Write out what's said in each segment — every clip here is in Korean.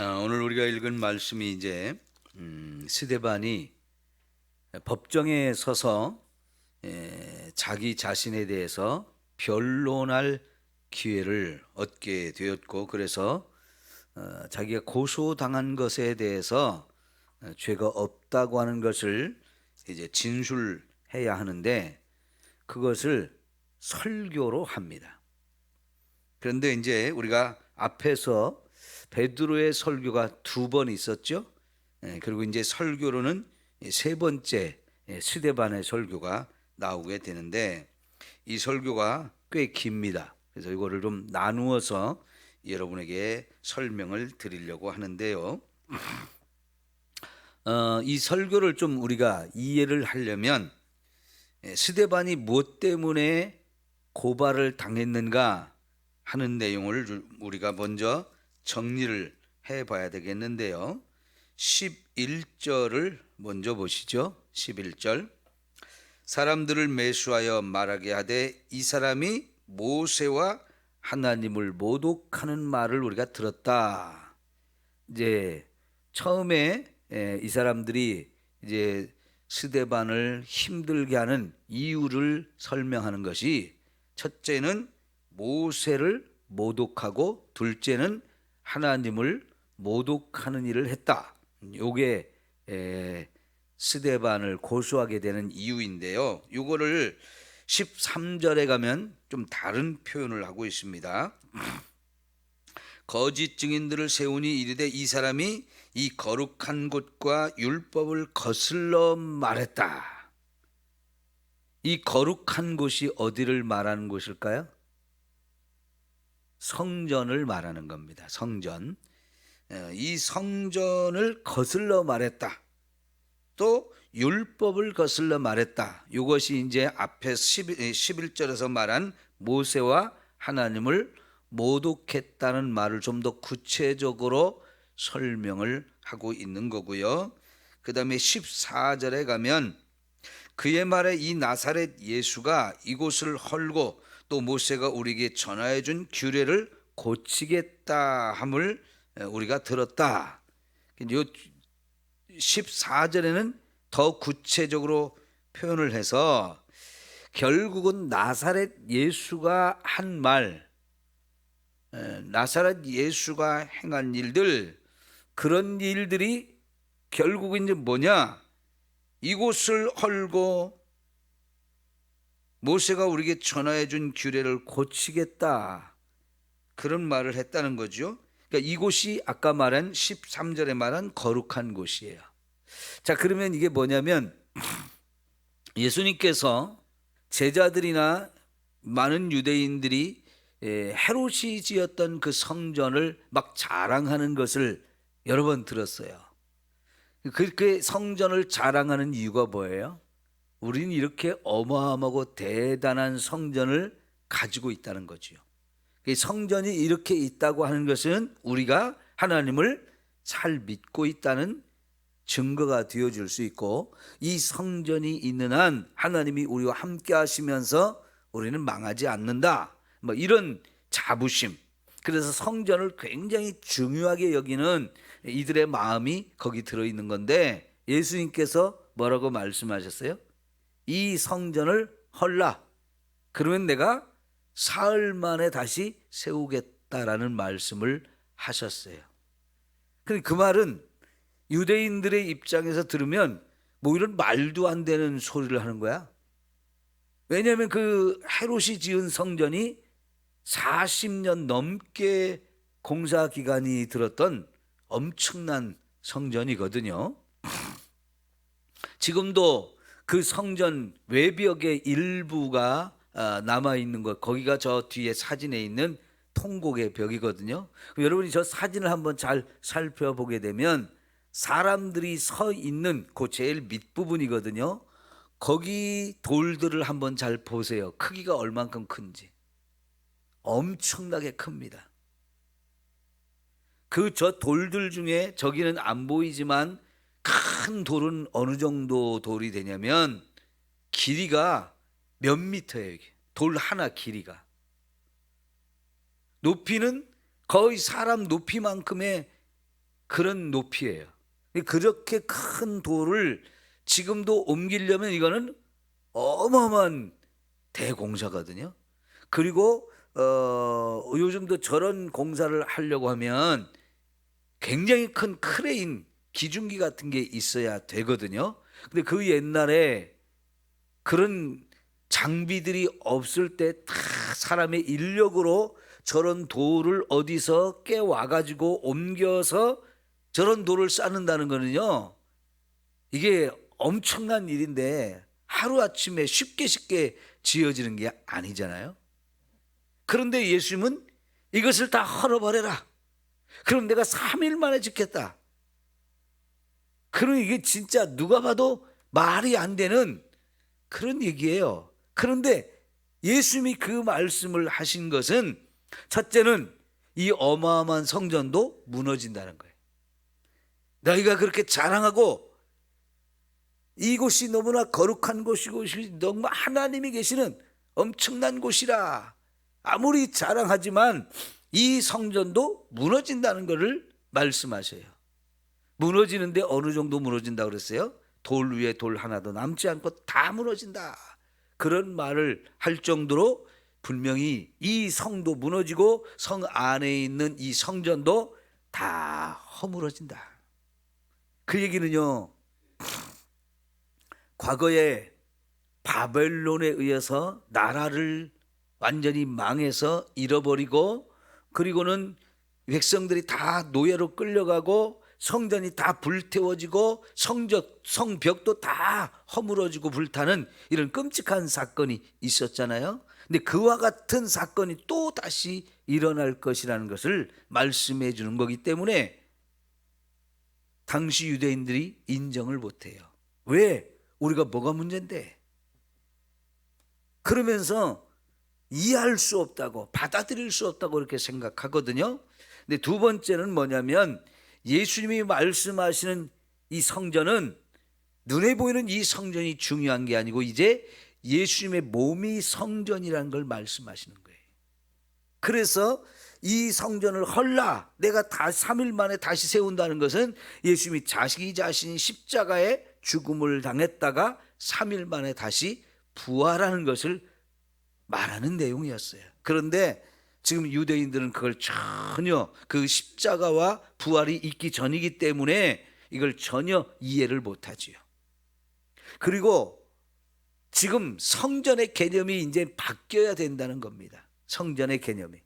오늘 우리가 읽은 말씀이 이제 스데반이 법정에 서서 자기 자신에 대해서 변론할 기회를 얻게 되었고, 그래서 자기가 고소당한 것에 대해서 죄가 없다고 하는 것을 이제 진술해야 하는데, 그것을 설교로 합니다. 그런데 이제 우리가 앞에서 베드로의 설교가 2번 있었죠. 그리고 이제 설교로는 3번째 스데반의 설교가 나오게 되는데, 이 설교가 꽤 깁니다. 그래서 이거를 좀 나누어서 여러분에게 설명을 드리려고 하는데요. 이 설교를 좀 우리가 이해를 하려면 스데반이 무엇 때문에 고발을 당했는가 하는 내용을 우리가 먼저 정리를 해봐야 되겠는데요. 11절을 먼저 보시죠. 11절. 사람들을 매수하여 말하게 하되 이 사람이 모세와 하나님을 모독하는 말을 우리가 들었다. 이제 처음에 이 사람들이 이제 스데반을 힘들게 하는 이유를 설명하는 것이, 첫째는 모세를 모독하고 둘째는 하나님을 모독하는 일을 했다. 요게 스데반을 고소하게 되는 이유인데요. 요거를 13절에 가면 좀 다른 표현을 하고 있습니다. 거짓 증인들을 세우니 이르되 이 사람이 이 거룩한 곳과 율법을 거슬러 말했다. 이 거룩한 곳이 어디를 말하는 곳일까요? 성전을 말하는 겁니다. 성전. 이 성전을 거슬러 말했다. 또 율법을 거슬러 말했다. 이것이 이제 앞에 11절에서 말한 모세와 하나님을 모독했다는 말을 좀 더 구체적으로 설명을 하고 있는 거고요. 그 다음에 14절에 가면 그의 말에 이 나사렛 예수가 이곳을 헐고 또 모세가 우리에게 전하여 준 규례를 고치겠다 함을 우리가 들었다. 요 14절에는 더 구체적으로 표현을 해서 결국은 나사렛 예수가 한 말, 나사렛 예수가 행한 일들, 그런 일들이 결국은 이제 뭐냐? 이곳을 헐고 모세가 우리에게 전하여 준 규례를 고치겠다, 그런 말을 했다는 거죠. 그러니까 이곳이 아까 말한 13절에 말한 거룩한 곳이에요. 자, 그러면 이게 뭐냐면 예수님께서 제자들이나 많은 유대인들이 헤롯이 지었던 그 성전을 막 자랑하는 것을 여러 번 들었어요. 그 성전을 자랑하는 이유가 뭐예요? 우리는 이렇게 어마어마하고 대단한 성전을 가지고 있다는 거죠. 성전이 이렇게 있다고 하는 것은 우리가 하나님을 잘 믿고 있다는 증거가 되어줄 수 있고, 이 성전이 있는 한 하나님이 우리와 함께 하시면서 우리는 망하지 않는다, 뭐 이런 자부심. 그래서 성전을 굉장히 중요하게 여기는 이들의 마음이 거기 들어있는 건데, 예수님께서 뭐라고 말씀하셨어요? 이 성전을 헐라, 그러면 내가 사흘 만에 다시 세우겠다라는 말씀을 하셨어요. 그 말은 유대인들의 입장에서 들으면 뭐 이런 말도 안 되는 소리를 하는 거야. 왜냐하면 그 헤롯이 지은 성전이 40년 넘게 공사 기간이 들었던 엄청난 성전이거든요. 지금도 그 성전 외벽의 일부가 남아있는 것, 거기가 저 뒤에 사진에 있는 통곡의 벽이거든요. 여러분이 저 사진을 한번 잘 살펴보게 되면 사람들이 서 있는 그 제일 밑부분이거든요. 거기 돌들을 한번 잘 보세요. 크기가 얼만큼 큰지. 엄청나게 큽니다. 그 저 돌들 중에 저기는 안 보이지만 큰 돌은 어느 정도 돌이 되냐면 길이가 몇 미터예요. 이게. 돌 하나 길이가. 높이는 거의 사람 높이만큼의 그런 높이예요. 그렇게 큰 돌을 지금도 옮기려면 이거는 어마어마한 대공사거든요. 그리고 요즘도 저런 공사를 하려고 하면 굉장히 큰 크레인, 기중기 같은 게 있어야 되거든요. 근데 그 옛날에 그런 장비들이 없을 때 다 사람의 인력으로 저런 돌을 어디서 깨와 가지고 옮겨서 저런 돌을 쌓는다는 거는요, 이게 엄청난 일인데 하루아침에 쉽게 지어지는 게 아니잖아요. 그런데 예수님은 이것을 다 헐어버려라. 그럼 내가 3일 만에 짓겠다. 그럼 이게 진짜 누가 봐도 말이 안 되는 그런 얘기예요. 그런데 예수님이 그 말씀을 하신 것은 첫째는 이 어마어마한 성전도 무너진다는 거예요. 너희가 그렇게 자랑하고 이곳이 너무나 거룩한 곳이고 너무 하나님이 계시는 엄청난 곳이라 아무리 자랑하지만 이 성전도 무너진다는 것을 말씀하셔요. 무너지는데 어느 정도 무너진다고 그랬어요? 돌 위에 돌 하나도 남지 않고 다 무너진다. 그런 말을 할 정도로 분명히 이 성도 무너지고 성 안에 있는 이 성전도 다 허물어진다. 그 얘기는요, 과거에 바벨론에 의해서 나라를 완전히 망해서 잃어버리고, 그리고는 백성들이 다 노예로 끌려가고 성전이 다 불태워지고 성벽도 다 허물어지고 불타는 이런 끔찍한 사건이 있었잖아요. 근데 그와 같은 사건이 또 다시 일어날 것이라는 것을 말씀해 주는 거기 때문에 당시 유대인들이 인정을 못해요. 왜? 우리가 뭐가 문제인데? 그러면서 이해할 수 없다고, 받아들일 수 없다고 그렇게 생각하거든요. 근데 두 번째는 뭐냐면 예수님이 말씀하시는 이 성전은 눈에 보이는 이 성전이 중요한 게 아니고 이제 예수님의 몸이 성전이라는 걸 말씀하시는 거예요. 그래서 이 성전을 헐라 내가 다 3일 만에 다시 세운다는 것은 예수님이 자신이 십자가에 죽음을 당했다가 3일 만에 다시 부활하는 것을 말하는 내용이었어요. 그런데 지금 유대인들은 그걸 전혀 그 십자가와 부활이 있기 전이기 때문에 이걸 전혀 이해를 못하지요. 그리고 지금 성전의 개념이 이제 바뀌어야 된다는 겁니다. 성전의 개념이.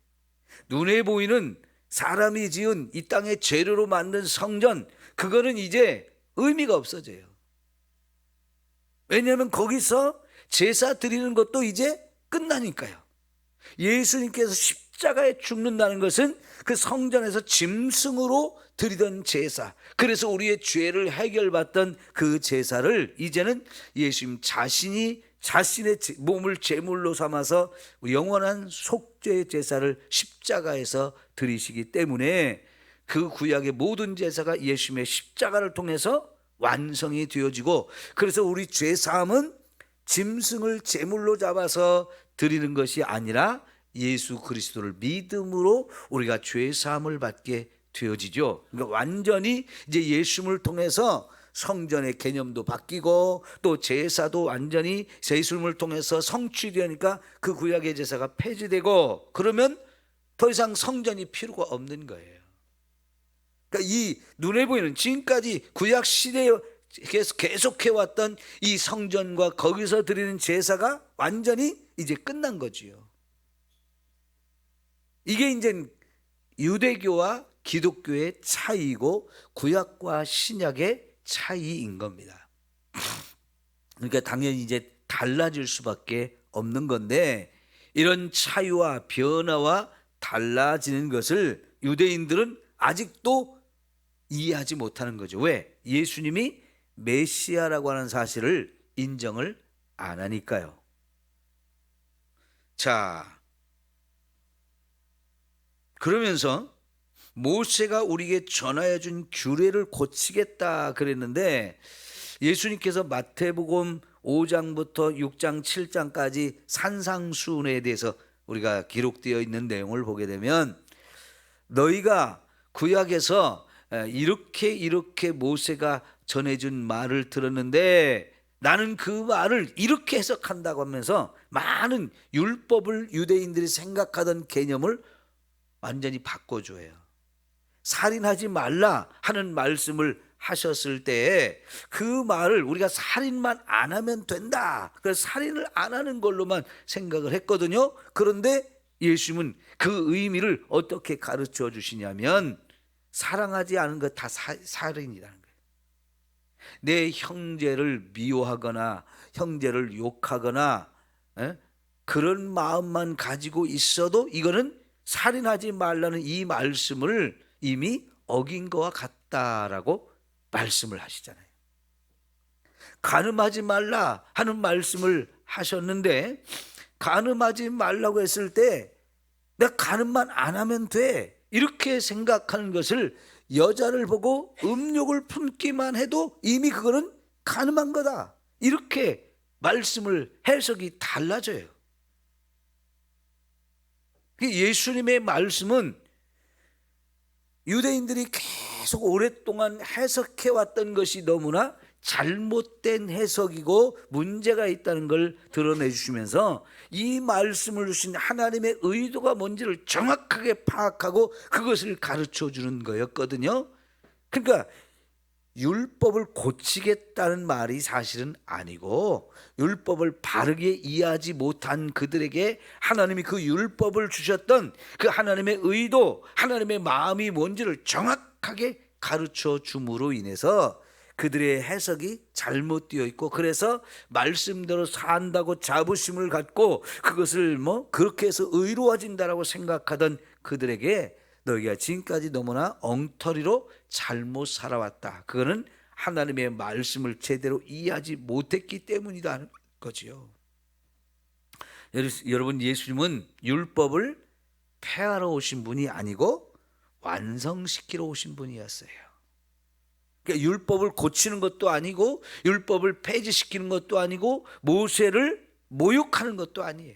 눈에 보이는 사람이 지은 이 땅의 재료로 만든 성전, 그거는 이제 의미가 없어져요. 왜냐하면 거기서 제사 드리는 것도 이제 끝나니까요. 예수님께서 십자가에 죽는다는 것은 그 성전에서 짐승으로 드리던 제사, 그래서 우리의 죄를 해결받던 그 제사를 이제는 예수님 자신이 자신의 몸을 제물로 삼아서 영원한 속죄 제사를 십자가에서 드리시기 때문에 그 구약의 모든 제사가 예수님의 십자가를 통해서 완성이 되어지고, 그래서 우리 죄사함은 짐승을 제물로 잡아서 드리는 것이 아니라 예수 그리스도를 믿음으로 우리가 죄사함을 받게 되어지죠. 그러니까 완전히 이제 예수님을 통해서 성전의 개념도 바뀌고 또 제사도 완전히 예수님을 통해서 성취되니까 그 구약의 제사가 폐지되고, 그러면 더 이상 성전이 필요가 없는 거예요. 그러니까 이 눈에 보이는 지금까지 구약 시대에 계속해왔던 이 성전과 거기서 드리는 제사가 완전히 이제 끝난 거지요. 이게 이제 유대교와 기독교의 차이이고 구약과 신약의 차이인 겁니다. 그러니까 당연히 이제 달라질 수밖에 없는 건데, 이런 차이와 변화와 달라지는 것을 유대인들은 아직도 이해하지 못하는 거죠. 왜? 예수님이 메시아라고 하는 사실을 인정을 안 하니까요. 자, 그러면서 모세가 우리에게 전하여 준 규례를 고치겠다 그랬는데, 예수님께서 마태복음 5장부터 6장 7장까지 산상수훈에 대해서 우리가 기록되어 있는 내용을 보게 되면, 너희가 구약에서 이렇게 모세가 전해준 말을 들었는데 나는 그 말을 이렇게 해석한다고 하면서 많은 율법을 유대인들이 생각하던 개념을 완전히 바꿔줘요. 살인하지 말라 하는 말씀을 하셨을 때 그 말을 우리가 살인만 안 하면 된다, 그래서 살인을 안 하는 걸로만 생각을 했거든요. 그런데 예수님은 그 의미를 어떻게 가르쳐 주시냐면 사랑하지 않은 것 다 살인이라는 거예요. 내 형제를 미워하거나 형제를 욕하거나 그런 마음만 가지고 있어도 이거는 살인하지 말라는 이 말씀을 이미 어긴 것과 같다라고 말씀을 하시잖아요. 간음하지 말라 하는 말씀을 하셨는데 간음하지 말라고 했을 때 내가 간음만 안 하면 돼 이렇게 생각하는 것을, 여자를 보고 음욕을 품기만 해도 이미 그거는 간음한 거다, 이렇게 말씀을 해석이 달라져요. 예수님의 말씀은 유대인들이 계속 오랫동안 해석해왔던 것이 너무나 잘못된 해석이고 문제가 있다는 걸 드러내 주시면서 이 말씀을 주신 하나님의 의도가 뭔지를 정확하게 파악하고 그것을 가르쳐 주는 거였거든요. 그러니까 율법을 고치겠다는 말이 사실은 아니고 율법을 바르게 이해하지 못한 그들에게 하나님이 그 율법을 주셨던 그 하나님의 의도, 하나님의 마음이 뭔지를 정확하게 가르쳐 줌으로 인해서 그들의 해석이 잘못되어 있고, 그래서 말씀대로 산다고 자부심을 갖고 그것을 그렇게 해서 의로워진다라고 생각하던 그들에게 너희가 지금까지 너무나 엉터리로 잘못 살아왔다, 그거는 하나님의 말씀을 제대로 이해하지 못했기 때문이라는 거지요. 여러분, 예수님은 율법을 폐하러 오신 분이 아니고 완성시키러 오신 분이었어요. 그러니까 율법을 고치는 것도 아니고 율법을 폐지시키는 것도 아니고 모세를 모욕하는 것도 아니에요.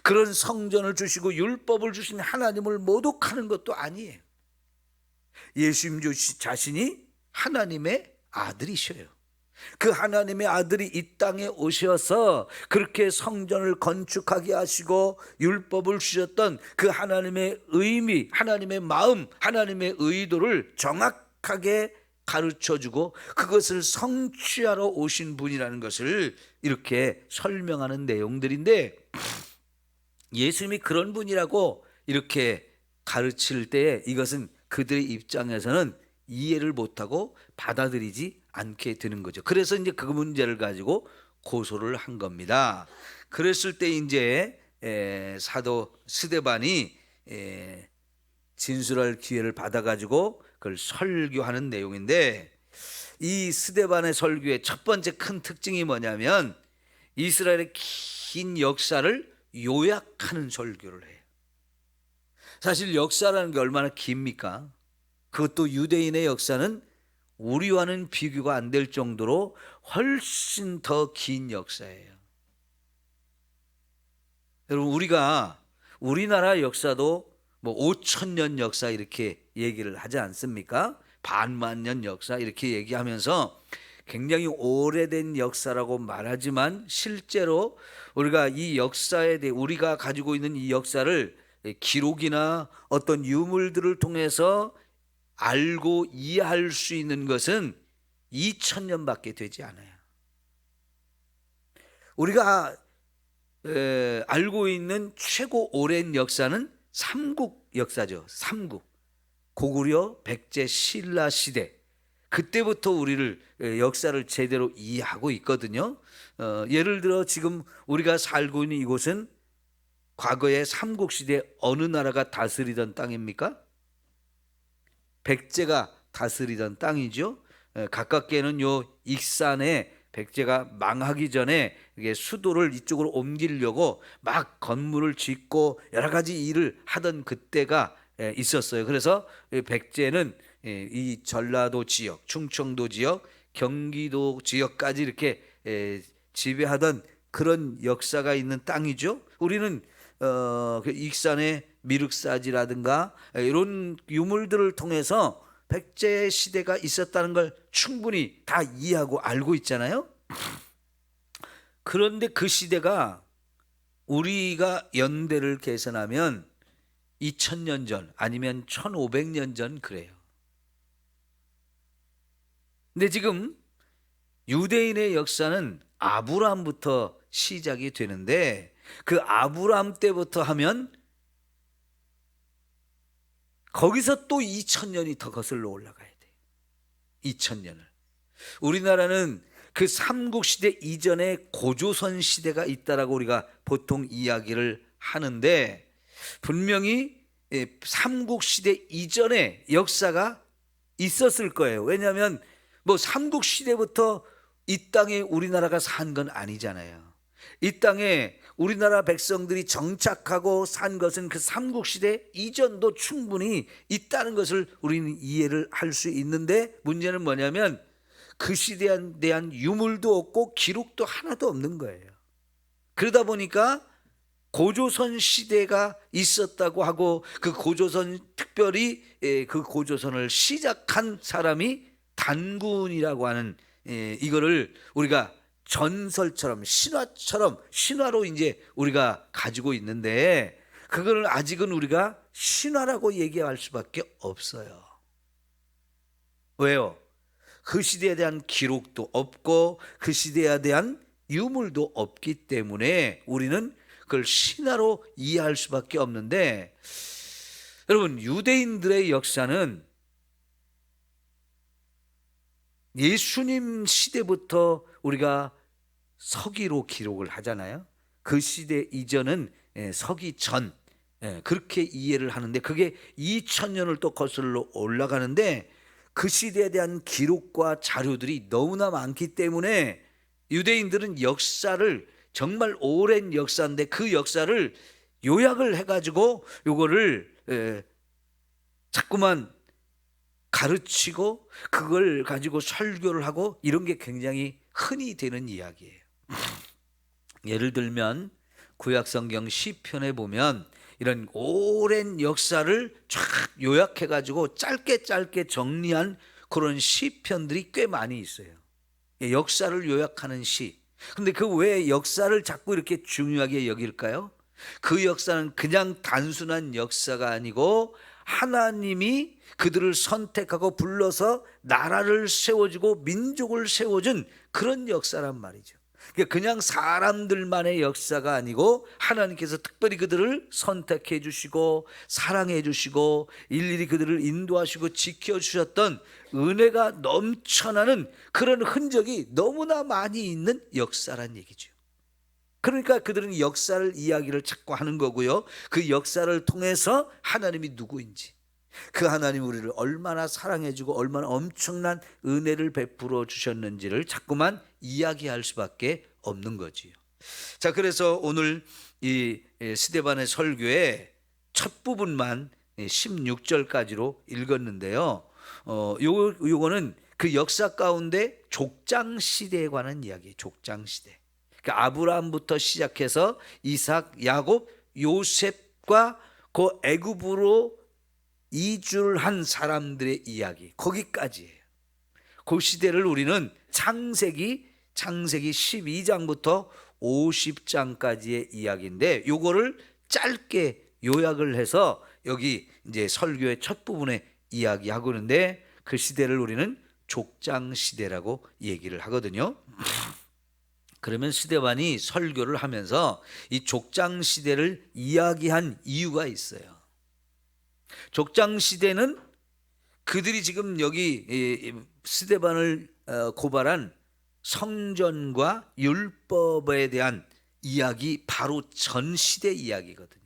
그런 성전을 주시고 율법을 주신 하나님을 모독하는 것도 아니에요. 예수님 자신이 하나님의 아들이셔요. 그 하나님의 아들이 이 땅에 오셔서 그렇게 성전을 건축하게 하시고 율법을 주셨던 그 하나님의 의미, 하나님의 마음, 하나님의 의도를 정확하게 가르쳐주고 그것을 성취하러 오신 분이라는 것을 이렇게 설명하는 내용들인데, 예수님이 그런 분이라고 이렇게 가르칠 때 이것은 그들의 입장에서는 이해를 못하고 받아들이지 않게 되는 거죠. 그래서 이제 그 문제를 가지고 고소를 한 겁니다. 그랬을 때 이제 사도 스데반이 진술할 기회를 받아가지고 그걸 설교하는 내용인데, 이 스데반의 설교의 첫 번째 큰 특징이 뭐냐면 이스라엘의 긴 역사를 요약하는 설교를 해요. 사실 역사라는 게 얼마나 깁니까? 그것도 유대인의 역사는 우리와는 비교가 안 될 정도로 훨씬 더 긴 역사예요. 여러분, 우리나라 역사도 5,000년 역사 이렇게 얘기를 하지 않습니까? 반만년 역사 이렇게 얘기하면서 굉장히 오래된 역사라고 말하지만 실제로 우리가 이 역사에 대해 우리가 가지고 있는 이 역사를 기록이나 어떤 유물들을 통해서 알고 이해할 수 있는 것은 2,000년밖에 되지 않아요. 우리가 알고 있는 최고 오랜 역사는 삼국 역사죠. 삼국. 고구려, 백제, 신라 시대. 그때부터 우리를 역사를 제대로 이해하고 있거든요. 예를 들어 지금 우리가 살고 있는 이곳은 과거에 삼국시대 어느 나라가 다스리던 땅입니까? 백제가 다스리던 땅이죠. 가깝게는 요 익산에 백제가 망하기 전에 수도를 이쪽으로 옮기려고 막 건물을 짓고 여러 가지 일을 하던 그때가 있었어요. 그래서 백제는 이 전라도 지역, 충청도 지역, 경기도 지역까지 이렇게 지배하던 그런 역사가 있는 땅이죠. 우리는 익산의 미륵사지라든가 이런 유물들을 통해서 백제 시대가 있었다는 걸 충분히 다 이해하고 알고 있잖아요. 그런데 그 시대가 우리가 연대를 계산하면 2000년 전 아니면 1500년 전 그래요. 근데 지금 유대인의 역사는 아브라함부터 시작이 되는데 그 아브라함 때부터 하면 거기서 또 2000년이 더 거슬러 올라가야 돼요. 2000년을. 우리나라는 그 삼국시대 이전에 고조선 시대가 있다라고 우리가 보통 이야기를 하는데 분명히 삼국시대 이전에 역사가 있었을 거예요. 왜냐하면 뭐 삼국시대부터 이 땅에 우리나라가 산 건 아니잖아요. 이 땅에 우리나라 백성들이 정착하고 산 것은 그 삼국시대 이전도 충분히 있다는 것을 우리는 이해를 할 수 있는데 문제는 뭐냐면 그 시대에 대한 유물도 없고 기록도 하나도 없는 거예요. 그러다 보니까 고조선 시대가 있었다고 하고 그 고조선 특별히 그 고조선을 시작한 사람이 단군이라고 하는 이거를 우리가 전설처럼 신화처럼 신화로 이제 우리가 가지고 있는데 그거를 아직은 우리가 신화라고 얘기할 수밖에 없어요. 왜요? 그 시대에 대한 기록도 없고 그 시대에 대한 유물도 없기 때문에 우리는 그걸 신화로 이해할 수밖에 없는데 여러분 유대인들의 역사는 예수님 시대부터 우리가 서기로 기록을 하잖아요. 그 시대 이전은 서기 전 그렇게 이해를 하는데 그게 2000년을 또 거슬러 올라가는데 그 시대에 대한 기록과 자료들이 너무나 많기 때문에 유대인들은 역사를 정말 오랜 역사인데 그 역사를 요약을 해가지고 요거를 자꾸만 가르치고 그걸 가지고 설교를 하고 이런 게 굉장히 흔히 되는 이야기예요. 예를 들면 구약성경 시편에 보면 이런 오랜 역사를 쫙 요약해 가지고 짧게 정리한 그런 시편들이 꽤 많이 있어요. 역사를 요약하는 시. 근데 그 왜 역사를 자꾸 이렇게 중요하게 여길까요? 그 역사는 그냥 단순한 역사가 아니고 하나님이 그들을 선택하고 불러서 나라를 세워주고 민족을 세워준 그런 역사란 말이죠. 그냥 사람들만의 역사가 아니고 하나님께서 특별히 그들을 선택해 주시고 사랑해 주시고 일일이 그들을 인도하시고 지켜주셨던 은혜가 넘쳐나는 그런 흔적이 너무나 많이 있는 역사란 얘기죠. 그러니까 그들은 역사를 이야기를 자꾸 하는 거고요. 그 역사를 통해서 하나님이 누구인지 그 하나님 우리를 얼마나 사랑해주고 얼마나 엄청난 은혜를 베풀어 주셨는지를 자꾸만 이야기할 수밖에 없는 거지요. 자, 그래서 오늘 이 스데반의 설교의 첫 부분만 16절까지로 읽었는데요. 요거는 그 역사 가운데 족장 시대에 관한 이야기예요. 족장 시대. 그러니까 아브라함부터 시작해서 이삭, 야곱, 요셉과 그 애굽으로 이주를 한 사람들의 이야기 거기까지예요. 그 시대를 우리는 창세기 12장부터 50장까지의 이야기인데 요거를 짧게 요약을 해서 여기 이제 설교의 첫 부분에 이야기하고 있는데 그 시대를 우리는 족장 시대라고 얘기를 하거든요. 그러면 스데반이 설교를 하면서 이 족장 시대를 이야기한 이유가 있어요. 족장 시대는 그들이 지금 여기 스데반을 고발한 성전과 율법에 대한 이야기 바로 전 시대 이야기거든요.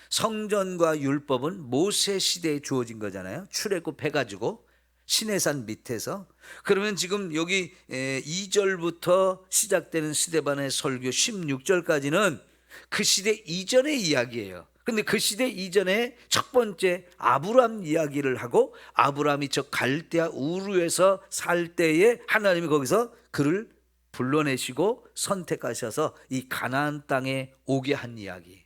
성전과 율법은 모세 시대에 주어진 거잖아요. 출애굽해가지고 시내산 밑에서. 그러면 지금 여기 2절부터 시작되는 스데반의 설교 16절까지는 그 시대 이전의 이야기예요. 근데 그 시대 이전에 첫 번째 아브람 이야기를 하고 아브람이 저 갈대아 우르에서 살 때에 하나님이 거기서 그를 불러내시고 선택하셔서 이 가나안 땅에 오게 한 이야기.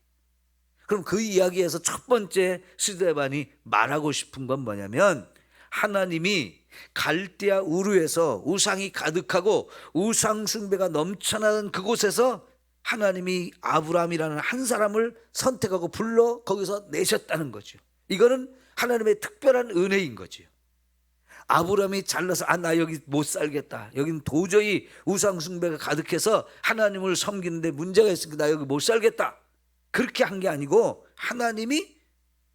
그럼 그 이야기에서 첫 번째 스데반이 말하고 싶은 건 뭐냐면 하나님이 갈대아 우르에서 우상이 가득하고 우상 숭배가 넘쳐나는 그곳에서 하나님이 아브라함이라는 한 사람을 선택하고 불러 거기서 내셨다는 거죠. 이거는 하나님의 특별한 은혜인 거죠. 아브라함이 잘나서 나 여기 못 살겠다, 여기는 도저히 우상 숭배가 가득해서 하나님을 섬기는데 문제가 있으니까 나 여기 못 살겠다, 그렇게 한 게 아니고 하나님이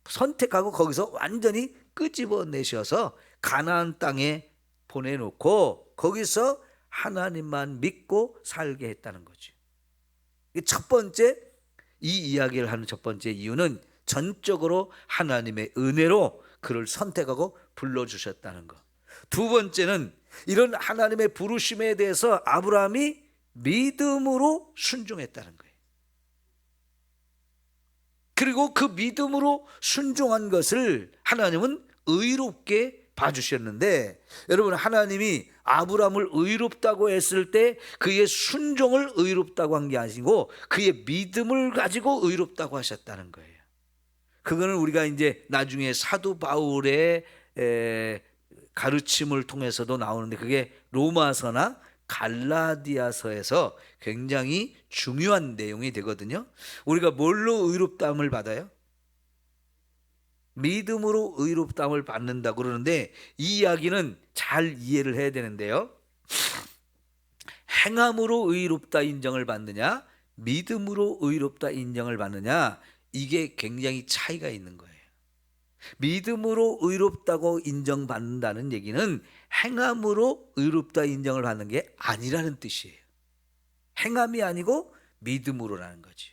선택하고 거기서 완전히 끄집어내셔서 가나안 땅에 보내놓고 거기서 하나님만 믿고 살게 했다는 거죠. 첫 번째, 이 이야기를 하는 첫 번째 이유는 전적으로 하나님의 은혜로 그를 선택하고 불러주셨다는 것. 두 번째는 이런 하나님의 부르심에 대해서 아브라함이 믿음으로 순종했다는 거예요. 그리고 그 믿음으로 순종한 것을 하나님은 의롭게 봐주셨는데, 여러분, 하나님이 아브라함을 의롭다고 했을 때 그의 순종을 의롭다고 한 게 아니고 그의 믿음을 가지고 의롭다고 하셨다는 거예요. 그거는 우리가 이제 나중에 사도 바울의 가르침을 통해서도 나오는데, 그게 로마서나 갈라디아서에서 굉장히 중요한 내용이 되거든요. 우리가 뭘로 의롭다함을 받아요? 믿음으로 의롭다함을 받는다 그러는데, 이 이야기는 잘 이해를 해야 되는데요, 행함으로 의롭다 인정을 받느냐, 믿음으로 의롭다 인정을 받느냐, 이게 굉장히 차이가 있는 거예요. 믿음으로 의롭다고 인정받는다는 얘기는 행함으로 의롭다 인정을 받는 게 아니라는 뜻이에요. 행함이 아니고 믿음으로라는 거죠.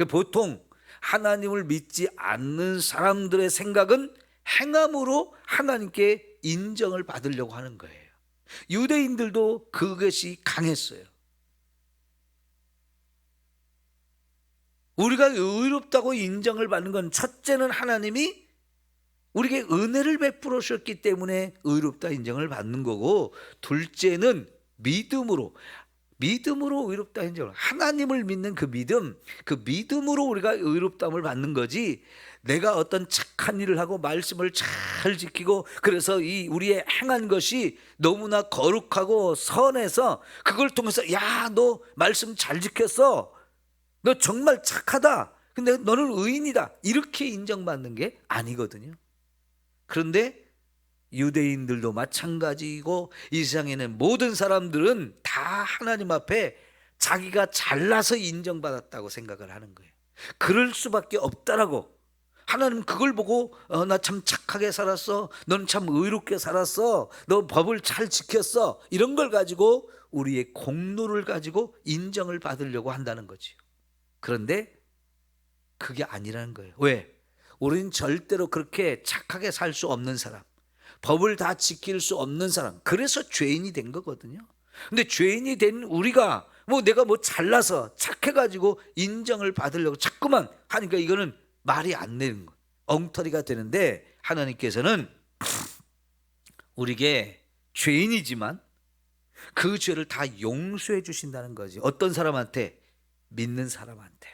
보통 하나님을 믿지 않는 사람들의 생각은 행함으로 하나님께 인정을 받으려고 하는 거예요. 유대인들도 그것이 강했어요. 우리가 의롭다고 인정을 받는 건, 첫째는 하나님이 우리에게 은혜를 베풀어 주셨기 때문에 의롭다 인정을 받는 거고, 둘째는 믿음으로 의롭다 인정을, 하나님을 믿는 그 믿음으로 우리가 의롭다함을 받는 거지, 내가 어떤 착한 일을 하고 말씀을 잘 지키고 그래서 이 우리의 행한 것이 너무나 거룩하고 선해서 그걸 통해서 야, 너 말씀 잘 지켰어, 너 정말 착하다, 근데 너는 의인이다, 이렇게 인정받는 게 아니거든요. 그런데 유대인들도 마찬가지이고 이 세상에는 모든 사람들은 다 하나님 앞에 자기가 잘나서 인정받았다고 생각을 하는 거예요. 그럴 수밖에 없다라고. 하나님 그걸 보고 나 참 착하게 살았어, 넌 참 의롭게 살았어, 너 법을 잘 지켰어, 이런 걸 가지고 우리의 공로를 가지고 인정을 받으려고 한다는 거지요. 그런데 그게 아니라는 거예요. 왜? 우리는 절대로 그렇게 착하게 살 수 없는 사람, 법을 다 지킬 수 없는 사람, 그래서 죄인이 된 거거든요. 근데 죄인이 된 우리가 내가 잘나서 착해가지고 인정을 받으려고 자꾸만 하니까 이거는 말이 안 되는 거예요. 엉터리가 되는데, 하나님께서는 우리에게 죄인이지만 그 죄를 다 용서해 주신다는 거지. 어떤 사람한테? 믿는 사람한테.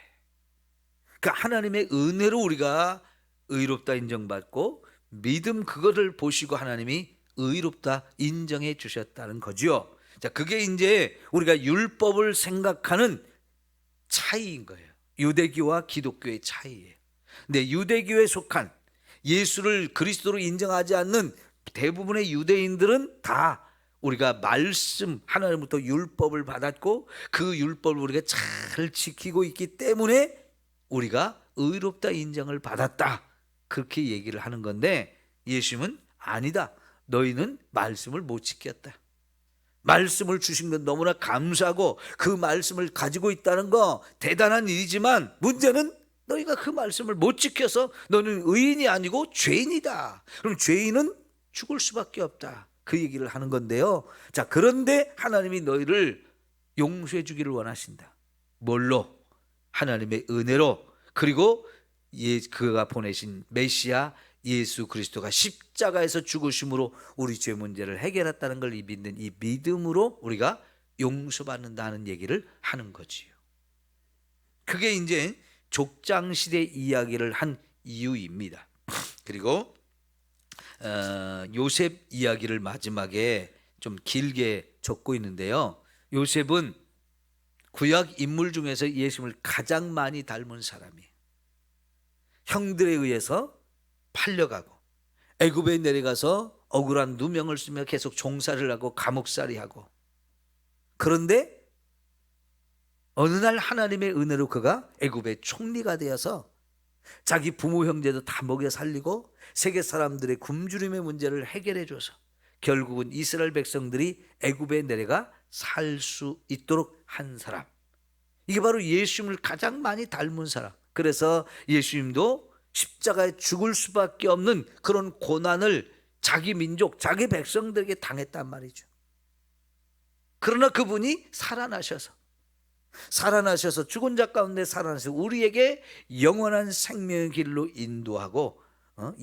그러니까 하나님의 은혜로 우리가 의롭다 인정받고 믿음, 그거를 보시고 하나님이 의롭다 인정해 주셨다는 거죠. 자, 그게 이제 우리가 율법을 생각하는 차이인 거예요. 유대교와 기독교의 차이예요. 근데 유대교에 속한, 예수를 그리스도로 인정하지 않는 대부분의 유대인들은 다 우리가 말씀, 하나님부터 율법을 받았고 그 율법을 우리가 잘 지키고 있기 때문에 우리가 의롭다 인정을 받았다, 그렇게 얘기를 하는 건데, 예수님은 아니다, 너희는 말씀을 못 지켰다. 말씀을 주신 건 너무나 감사하고 그 말씀을 가지고 있다는 거 대단한 일이지만, 문제는 너희가 그 말씀을 못 지켜서 너는 의인이 아니고 죄인이다. 그럼 죄인은 죽을 수밖에 없다, 그 얘기를 하는 건데요. 자, 그런데 하나님이 너희를 용서해 주기를 원하신다. 뭘로? 하나님의 은혜로, 그리고 그가 보내신 메시아 예수 그리스도가 십자가에서 죽으심으로 우리 죄 문제를 해결했다는 걸 믿는 이 믿음으로 우리가 용서받는다는 얘기를 하는 거지요. 그게 이제 족장시대 이야기를 한 이유입니다. 그리고 요셉 이야기를 마지막에 좀 길게 적고 있는데요. 요셉은 구약 인물 중에서 예수님을 가장 많이 닮은 사람이에요. 형들에 의해서 팔려가고 애굽에 내려가서 억울한 누명을 쓰며 계속 종살이를 하고 감옥살이 하고, 그런데 어느 날 하나님의 은혜로 그가 애굽의 총리가 되어서 자기 부모 형제도 다 먹여 살리고 세계 사람들의 굶주림의 문제를 해결해 줘서 결국은 이스라엘 백성들이 애굽에 내려가 살 수 있도록 한 사람, 이게 바로 예수님을 가장 많이 닮은 사람. 그래서 예수님도 십자가에 죽을 수밖에 없는 그런 고난을 자기 민족, 자기 백성들에게 당했단 말이죠. 그러나 그분이 살아나셔서 죽은 자 가운데 살아나서 우리에게 영원한 생명의 길로 인도하고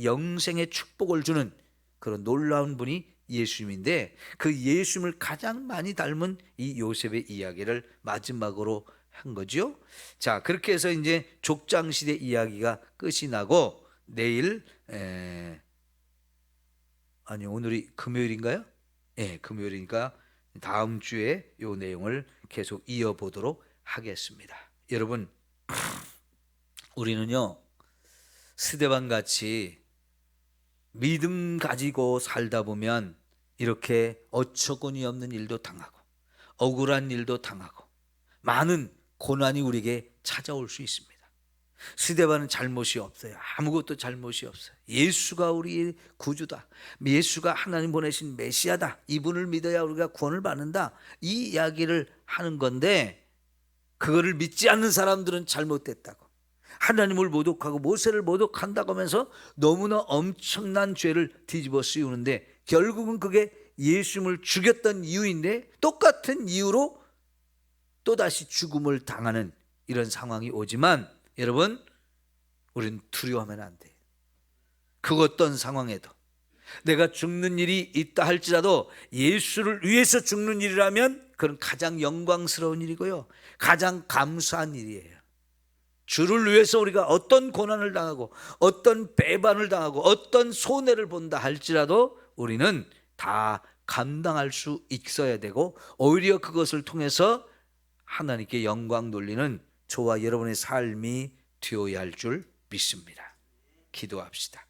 영생의 축복을 주는 그런 놀라운 분이 예수님인데, 그 예수님을 가장 많이 닮은 이 요셉의 이야기를 마지막으로 한 거죠. 자, 그렇게 해서 이제 족장시대 이야기가 끝이 나고, 내일 아니 오늘이 금요일인가요? 예, 금요일이니까 다음 주에 이 내용을 계속 이어보도록 하겠습니다. 여러분, 우리는요 스데반 같이 믿음 가지고 살다 보면 이렇게 어처구니 없는 일도 당하고 억울한 일도 당하고 많은 고난이 우리에게 찾아올 수 있습니다. 스데반은 잘못이 없어요. 아무것도 잘못이 없어요. 예수가 우리의 구주다, 예수가 하나님 보내신 메시아다, 이분을 믿어야 우리가 구원을 받는다, 이 이야기를 하는 건데, 그거를 믿지 않는 사람들은 잘못됐다고, 하나님을 모독하고 모세를 모독한다고 하면서 너무나 엄청난 죄를 뒤집어 씌우는데, 결국은 그게 예수님을 죽였던 이유인데 똑같은 이유로 또다시 죽음을 당하는 이런 상황이 오지만, 여러분, 우리는 두려워하면 안 돼요. 그 어떤 상황에도 내가 죽는 일이 있다 할지라도 예수를 위해서 죽는 일이라면 그건 가장 영광스러운 일이고요, 가장 감사한 일이에요. 주를 위해서 우리가 어떤 고난을 당하고 어떤 배반을 당하고 어떤 손해를 본다 할지라도 우리는 다 감당할 수 있어야 되고, 오히려 그것을 통해서 하나님께 영광 돌리는 저와 여러분의 삶이 되어야 할 줄 믿습니다. 기도합시다.